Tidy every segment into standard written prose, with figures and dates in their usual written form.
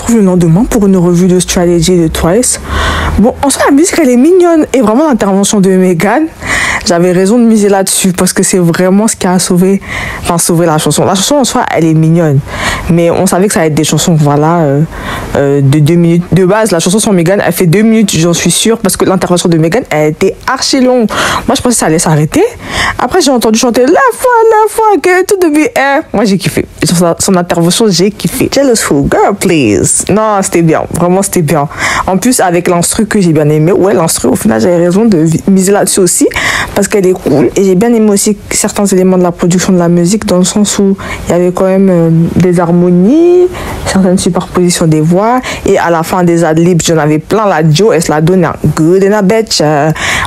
retrouve le lendemain pour une revue de Strategy de Twice. Bon, en soi, la musique, elle est mignonne. Et vraiment, l'intervention de Megan, j'avais raison de miser là-dessus parce que c'est vraiment ce qui a sauvé la chanson. La chanson, en soi, elle est mignonne. Mais on savait que ça allait être des chansons, voilà, de 2 minutes. De base, la chanson sur Megan, elle fait 2 minutes, j'en suis sûre, parce que l'intervention de Megan, elle était archi longue. Moi, je pensais que ça allait s'arrêter. Après, j'ai entendu chanter la fois, que tout de bien. Moi, j'ai kiffé. Sur son intervention, j'ai kiffé. Jealous Fool, girl, please. Non, c'était bien. Vraiment, c'était bien. En plus, avec l'instru que j'ai bien aimé. Ouais, l'instru, au final, j'avais raison de miser là-dessus aussi, parce qu'elle est cool. Et j'ai bien aimé aussi certains éléments de la production de la musique, dans le sens où il y avait quand même des harmonies, certaines superpositions des voix, et à la fin des adlibs, j'en avais plein. La Joe, elle se la donne good and a bitch.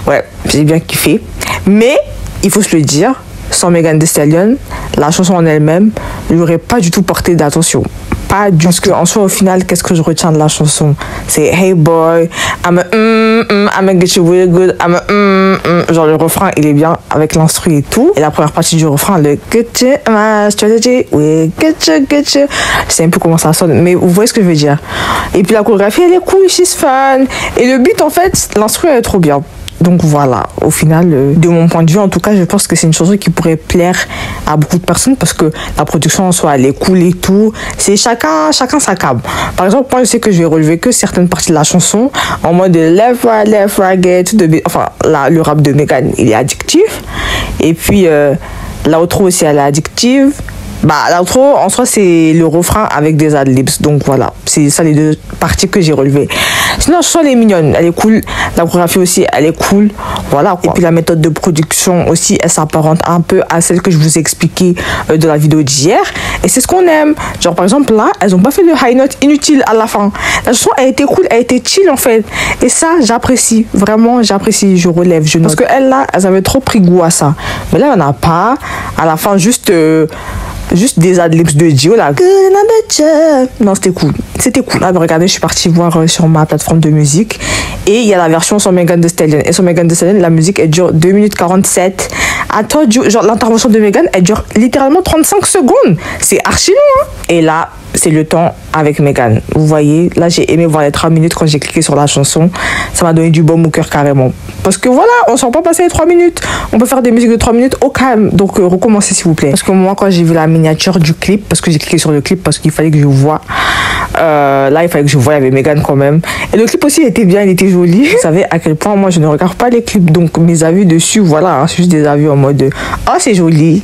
Ouais, j'ai bien kiffé. Mais, il faut se le dire, sans Megan Thee Stallion, la chanson en elle-même n'aurait pas du tout porté d'attention. Pas du tout. Parce qu'en soi, au final, qu'est-ce que je retiens de la chanson? C'est Hey boy, I'm a get you really good, genre le refrain, il est bien avec l'instru et tout. Et la première partie du refrain, le get you, my strategy, we get you. Je sais un peu comment ça sonne, mais vous voyez ce que je veux dire. Et puis la chorégraphie, elle est cool, she's fun. Et le beat, en fait, l'instru, elle est trop bien. Donc voilà, au final, de mon point de vue, en tout cas, je pense que c'est une chanson qui pourrait plaire à beaucoup de personnes parce que la production en soi, elle est cool et tout. C'est chacun sa cam. Par exemple, moi, je sais que je vais relever que certaines parties de la chanson en mode left, right, get, tout de... Enfin, là, le rap de Megan, il est addictif. Et puis, l'outro aussi, elle est addictive. Bah, l'outro, en soi, c'est le refrain avec des adlibs. Donc voilà, c'est ça les deux parties que j'ai relevées. Sinon, la chanson, elle est mignonne, elle est cool. La chorégraphie aussi, elle est cool. Voilà, quoi. Et puis la méthode de production aussi, elle s'apparente un peu à celle que je vous ai expliquée de la vidéo d'hier. Et c'est ce qu'on aime. Genre, par exemple, là, elles ont pas fait de high note inutile à la fin. La chanson, elle était cool, elle était chill, en fait. Et ça, j'apprécie. Vraiment, j'apprécie. Je relève, je note. Parce qu'elles, là, elles avaient trop pris goût à ça. Mais là, il n'y en a pas. À la fin, juste des adlibs de Dio là. Non, c'était cool. C'était cool. Là, regardez, je suis partie voir sur ma plateforme de musique. Et il y a la version sur Megan Thee Stallion. Et sur Megan Thee Stallion, la musique, elle dure 2 minutes 47. Attends, genre, l'intervention de Megan, elle dure littéralement 35 secondes. C'est archi long, hein. Et là, c'est le temps avec Megan. Vous voyez, là, j'ai aimé voir les 3 minutes quand j'ai cliqué sur la chanson. Ça m'a donné du baume au cœur carrément. Parce que voilà, on ne sent pas passer les 3 minutes. On peut faire des musiques de 3 minutes au calme. Donc, recommencez s'il vous plaît. Parce que moi, quand j'ai vu la miniature du clip, parce que j'ai cliqué sur le clip parce qu'il fallait que je voie. Là, il fallait que je voie, il y avait Megan quand même. Et le clip aussi, il était bien, il était joli. Vous savez à quel point moi, je ne regarde pas les clips. Donc, mes avis dessus, voilà, hein, c'est juste des avis en mode oh, c'est joli.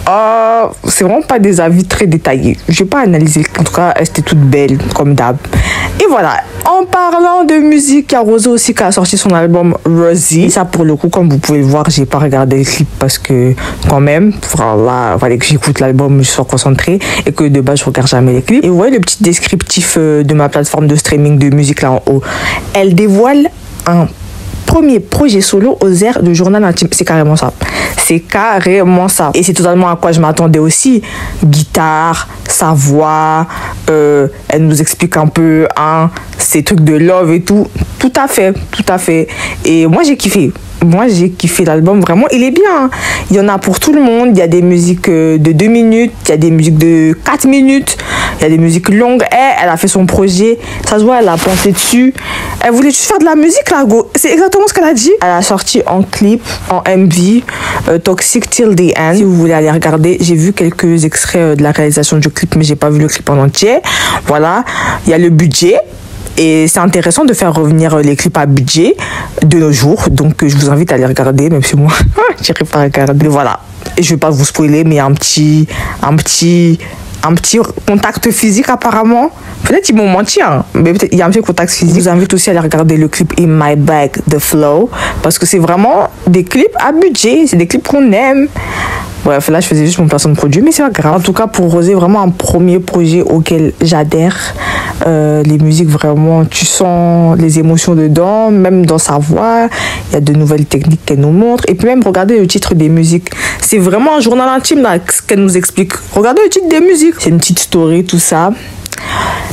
Oh, c'est vraiment pas des avis très détaillés. Je vais pas analyser. En tout cas, elle était toute belle, comme d'hab. Et voilà. En parlant de musique, il y a Rosé aussi qui a sorti son album Rosie. Et ça, pour le coup, comme vous pouvez le voir, j'ai pas regardé le clip parce que, quand même, voilà, il fallait que j'écoute l'album, je sois concentrée et que de base, je regarde jamais les clips. Et vous voyez le petit descriptif de ma plateforme de streaming de musique là en haut. Elle dévoile un premier projet solo aux airs de journal intime. C'est carrément ça. C'est carrément ça. Et c'est totalement à quoi je m'attendais aussi. Guitare, sa voix, elle nous explique un peu ces trucs de love et tout. Tout à fait, tout à fait. Et moi, j'ai kiffé. Moi, j'ai kiffé l'album. Vraiment, il est bien. Il y en a pour tout le monde. Il y a des musiques de 2 minutes. Il y a des musiques de 4 minutes. Il y a des musiques longues. Elle a fait son projet. Ça se voit, elle a pensé dessus. Elle voulait juste faire de la musique, là, go. C'est exactement ce qu'elle a dit. Elle a sorti en clip, en MV, Toxic Till the End. Si vous voulez aller regarder, j'ai vu quelques extraits de la réalisation du clip, mais j'ai pas vu le clip en entier. Voilà. Il y a le budget. Et c'est intéressant de faire revenir les clips à budget de nos jours. Donc, je vous invite à les regarder, même si moi, je n'irai pas regarder. Voilà. Et je ne vais pas vous spoiler, mais il y a un petit contact physique apparemment. Peut-être ils m'ont menti, hein, mais peut-être il y a un petit contact physique. Je vous invite aussi à aller regarder le clip In My Bag de Flow. Parce que c'est vraiment des clips à budget. C'est des clips qu'on aime. Bref, là, je faisais juste mon placement de produit, mais c'est pas grave. En tout cas, pour Rosé, vraiment un premier projet auquel j'adhère. Les musiques, vraiment, tu sens les émotions dedans, même dans sa voix. Il y a de nouvelles techniques qu'elle nous montre. Et puis même, regardez le titre des musiques. C'est vraiment un journal intime, là, ce qu'elle nous explique. Regardez le titre des musiques. C'est une petite story, tout ça.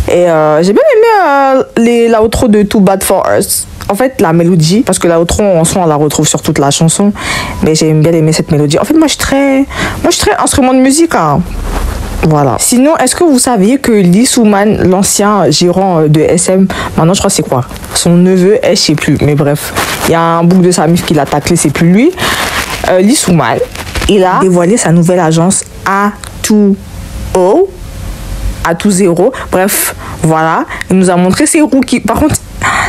Et j'ai bien aimé l'outro de Too Bad For Us. En fait, la mélodie, parce que l'outro, en soi, on la retrouve sur toute la chanson. Mais j'ai bien aimé cette mélodie. En fait, moi, je suis très instrument de musique, hein. Voilà. Sinon, est-ce que vous saviez que Lee Soo-man, l'ancien gérant de SM, maintenant je crois c'est quoi? Son neveu est, je sais plus, mais bref, il y a un bouc de sa mif qui l'a taclé, c'est plus lui. Lee Soo-man, il a dévoilé sa nouvelle agence A2O, A20. Bref, voilà, il nous a montré ses rookies. Par contre,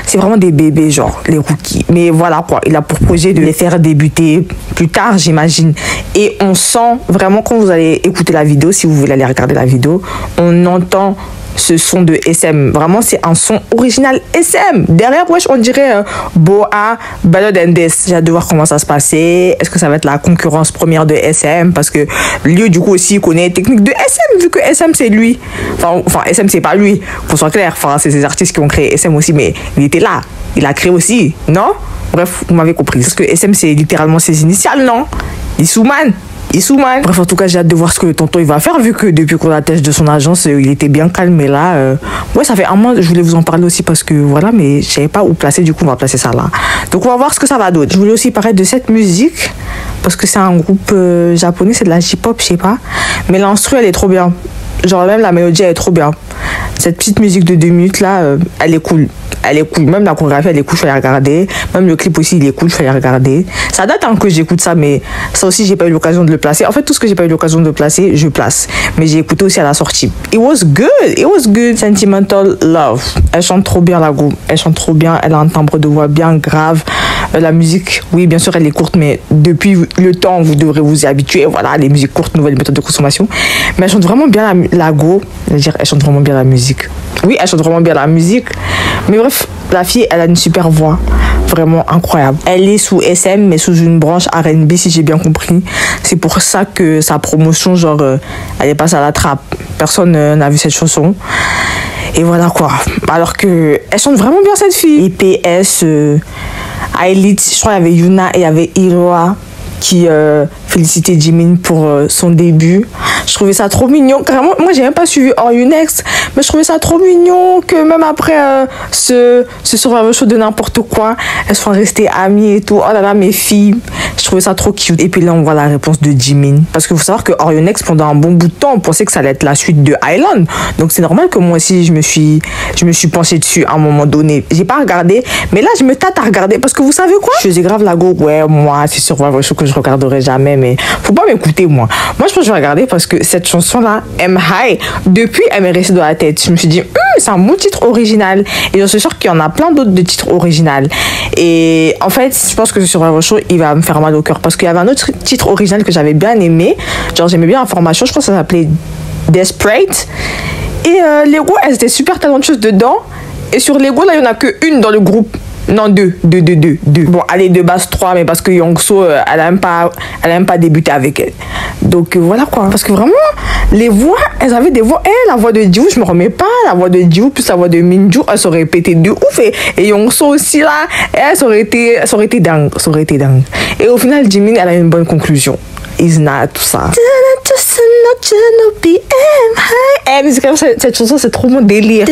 c'est vraiment des bébés, genre, les rookies. Mais voilà, quoi. Il a pour projet de les faire débuter plus tard, j'imagine. Et on sent vraiment, quand vous allez écouter la vidéo, si vous voulez aller regarder la vidéo, on entend ce son de SM. Vraiment, c'est un son original SM. Derrière, wesh, on dirait Boa, Better Than This. J'ai hâte de voir comment ça se passait. Est-ce que ça va être la concurrence première de SM? Parce que lui, du coup, aussi, il connaît les techniques de SM, vu que SM, c'est lui. Enfin, SM, c'est pas lui, pour soit clair. Enfin, c'est ces artistes qui ont créé SM aussi, mais il était là. Il a créé aussi, non? Bref, vous m'avez compris. Parce que SM, c'est littéralement ses initiales, non? Lee Soo-man. Bref, en tout cas, j'ai hâte de voir ce que le tonton il va faire, vu que depuis qu'on l'attache de son agence, il était bien calme. Et là, ouais, ça fait un mois, je voulais vous en parler aussi parce que voilà, mais je savais pas où placer, du coup, on va placer ça là. Donc, on va voir ce que ça va donner. Je voulais aussi parler de cette musique parce que c'est un groupe japonais, c'est de la J-pop, je sais pas. Mais l'instru, elle est trop bien. Genre, même la mélodie, elle est trop bien. Cette petite musique de 2 minutes là, elle est cool. Elle est cool. Même la chorégraphie, elle est cool, je vais la regarder. Même le clip aussi, il est cool, je vais la regarder. Ça date que j'écoute ça, mais ça aussi, j'ai pas eu l'occasion de le placer. En fait, tout ce que j'ai pas eu l'occasion de placer, je place. Mais j'ai écouté aussi à la sortie. It was good. It was good. Sentimental Love. Elle chante trop bien, la go. Elle chante trop bien. Elle a un timbre de voix bien grave. La musique, oui, bien sûr, elle est courte, mais depuis le temps, vous devrez vous y habituer. Voilà, les musiques courtes, nouvelles méthodes de consommation. Mais elle chante vraiment bien la go. C'est-à-dire, elle chante vraiment bien la musique. Oui, elle chante vraiment bien la musique. Mais bref, la fille, elle a une super voix. Vraiment incroyable. Elle est sous SM, mais sous une branche R&B, si j'ai bien compris. C'est pour ça que sa promotion, genre, elle est passée à la trappe. Personne n'a vu cette chanson. Et voilà quoi. Alors que elle chante vraiment bien, cette fille. Et PS, Ailit, je crois qu'il y avait Yuna et il y avait Hiroa qui félicitait Jimin pour son début. Je trouvais ça trop mignon. Carrément, moi, j'ai même pas suivi Are You Next, mais je trouvais ça trop mignon que même après ce survival show de n'importe quoi, elles soient restées amies et tout. Oh là là, mes filles. Je trouvais ça trop cute. Et puis là, on voit la réponse de Jimin. Parce qu'il faut savoir que Are You Next, pendant un bon bout de temps, on pensait que ça allait être la suite de Island. Donc, c'est normal que moi aussi, je me suis penchée dessus à un moment donné. J'ai pas regardé, mais là, je me tâte à regarder. Parce que vous savez quoi? Je faisais grave la go. Ouais, moi, c'est survival show que je regarderai jamais, mais faut pas m'écouter, moi. Moi, je pense que je vais regarder parce que cette chanson-là, M High, depuis, elle m'est restée dans la tête. Je me suis dit, c'est un bon titre original. Et je suis sûre qu'il y en a plein d'autres de titres originaux. Et en fait, je pense que ce Survival Show, il va me faire mal au cœur. Parce qu'il y avait un autre titre original que j'avais bien aimé. Genre, j'aimais bien Information. Je crois que ça s'appelait Desperate. Et Lego, elles étaient super talentueuses dedans. Et sur Lego, là, il n'y en a qu'une dans le groupe. Non, deux. Bon, allez, de base 3, mais parce que Youngso, elle a même pas débuté avec elle. Donc, voilà quoi. Parce que vraiment, les voix, elles avaient des voix. La voix de Jiwoo, je me remets pas. La voix de Jiwoo plus la voix de Minju, elle s'aurait pété de ouf. Et Youngso aussi, là, ça aurait été dingue. Ça aurait été dingue. Et au final, Jimin, elle a une bonne conclusion. Isna, tout ça. Mais c'est quand même cette chanson, c'est trop mon délire.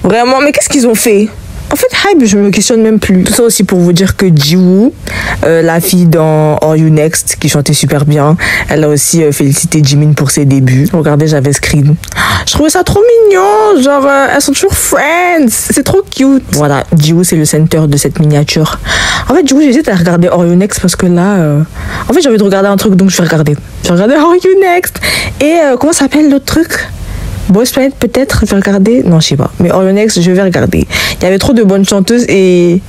Vraiment, mais qu'est-ce qu'ils ont fait? En fait, Hype, je me questionne même plus. Tout ça aussi pour vous dire que Jiwoo, la fille dans Are You Next, qui chantait super bien, elle a aussi félicité Jimin pour ses débuts. Regardez, j'avais screen. Je trouvais ça trop mignon. Genre, elles sont toujours friends. C'est trop cute. Voilà, Jiwoo, c'est le center de cette miniature. En fait, Jiwoo, j'hésite à regarder Are You Next parce que là, en fait, j'ai envie de regarder un truc, donc je vais regarder. Je vais regarder Are You Next. Et comment s'appelle l'autre truc? Boys Planet, peut-être, je vais regarder. Non, je sais pas. Mais Are You Next, je vais regarder. Il y avait trop de bonnes chanteuses et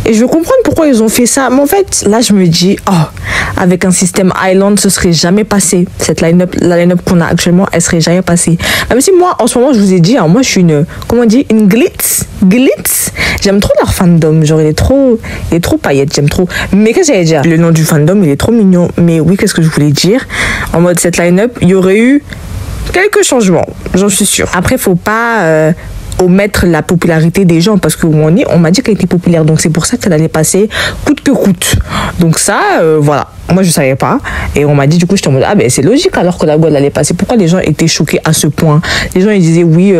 je veux comprendre pourquoi ils ont fait ça. Mais en fait, là, je me dis, avec un système Island, ce serait jamais passé. La line-up qu'on a actuellement, elle serait jamais passée. Même si moi, en ce moment, je vous ai dit, moi, je suis une, comment on dit, une glitz. J'aime trop leur fandom. Genre, il est trop paillette, j'aime trop. Mais qu'est-ce que j'allais dire? Le nom du fandom, il est trop mignon. Mais oui, qu'est-ce que je voulais dire? En mode, cette line-up, il y aurait eu quelques changements, j'en suis sûre. Après, faut pas omettre la popularité des gens parce qu'on m'a dit qu'elle était populaire, donc c'est pour ça qu'elle allait passer coûte que coûte. Donc ça, voilà. moi je savais pas. Et on m'a dit, du coup, j'étais en mode, ah ben c'est logique alors que la God allait passer. Pourquoi les gens étaient choqués à ce point? Les gens ils disaient, oui,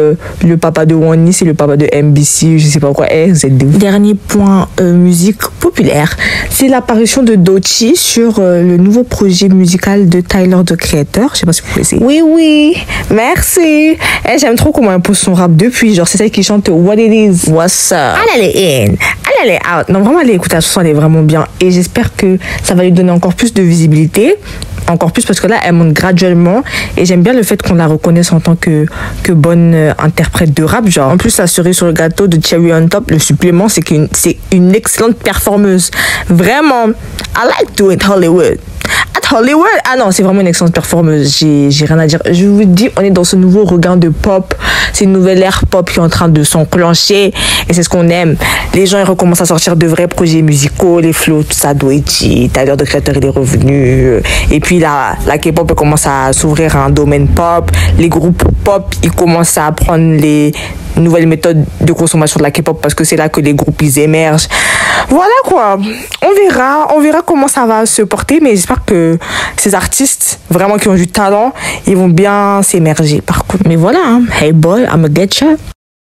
le papa de Wani, c'est le papa de MBC, je sais pas quoi, RZD. Dernier point musique populaire, c'est l'apparition de Doechii sur le nouveau projet musical de Tyler, the Creator. Je sais pas si vous connaissez. Oui, oui, merci. J'aime trop comment elle pose son rap depuis. Genre, c'est celle qui chante What It Is, What's Up, elle est in, elle est out. Non, vraiment, allez écouter la chanson, elle est vraiment bien. Et j'espère que ça va lui donner encore plus de visibilité. Encore plus parce que là, elle monte graduellement. Et j'aime bien le fait qu'on la reconnaisse en tant que bonne interprète de rap. Genre, en plus, la cerise sur le gâteau de Cherry on Top, le supplément, c'est une excellente performeuse. Vraiment, I like doing Hollywood. Hollywood, ah non, c'est vraiment une excellente performance. J'ai rien à dire. Je vous dis, on est dans ce nouveau regain de pop. C'est une nouvelle ère pop qui est en train de s'enclencher. Et c'est ce qu'on aime. Les gens, ils recommencent à sortir de vrais projets musicaux. Les flows, tout ça, Doechii, Tyler, the Creator, il est revenu. Et puis la K-pop commence à s'ouvrir à un domaine pop. Les groupes pop, ils commencent à prendre les nouvelles méthodes de consommation de la K-pop parce que c'est là que les groupes, ils émergent. Voilà quoi. On verra comment ça va se porter. Mais j'espère que ces artistes, vraiment qui ont du talent, ils vont bien s'émerger par contre. Mais voilà, hein. Hey boy, I'm a get you.